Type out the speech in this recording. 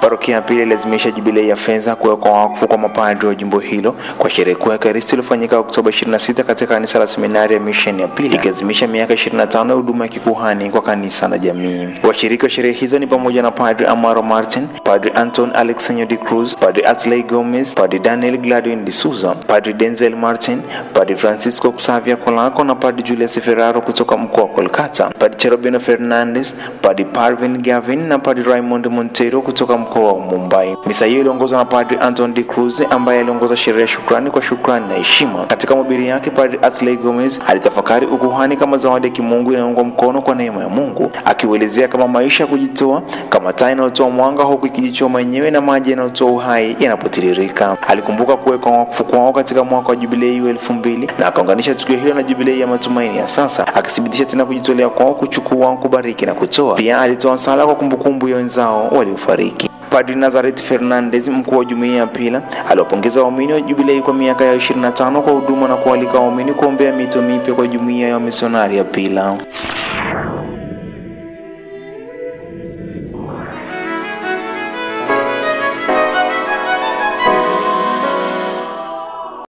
Parokia ya Pila ilazimisha jubilei ya fedha kuwekwa wakfu kwa mapadri wa jimbo hilo kwa sherehe kuu ya Ekaristi iliyofanyika Oktoba 26 katika kanisa la seminari ya Mission ya Pila, ikiazimisha miaka 25 ya huduma ya kikuhani kwa kanisa na jamii. Washiriki wa sherehe hizo ni pamoja na Padri Amaro Martin, Padri Anton Alexaño de Cruz, Padri Asley Gomez, Padri Daniel Gladwin de Souza, Padri Denzel Martin, Padri Francisco Xavier Colako na Padri Julius Ferraro kutoka mkoa wa Kolkata, Padri Cherubino Fernandez, Padri Parvin Gavin na Padri Raymond Montero kutoka mkoa wa Mumbai. Misa hiyo iliongozwa na Padri Anton de Cruz ambaye aliongoza sherehe ya shukrani kwa shukrani na heshima. Katika mahubiri yake, Padri Asley Gomez alitafakari ukuhani kama zawadi ya kimungu inayoungwa mkono kwa neema ya Mungu, akielezea kama maisha ya kujitoa kama taa inayotoa mwanga huku ikijichoma yenyewe na maji yanayotoa uhai yanapotiririka. Alikumbuka kuwekwa wakfu kwao katika mwaka wa jubilei wa 2000 na akaunganisha tukio hilo na jubilei ya matumaini ya sasa, akithibitisha tena kujitolea kwao kuchukua, kubariki na kutoa. Pia alitoa sala kwa kumbukumbu ya wenzao waliofariki. Padri Nazareth Fernandez, mkuu wa jumuiya ya Pila, aliwapongeza waumini wa jubilei kwa miaka ya 25 kwa huduma na kualika waumini kuombea mito mipya kwa jumuiya ya misionari ya Pila.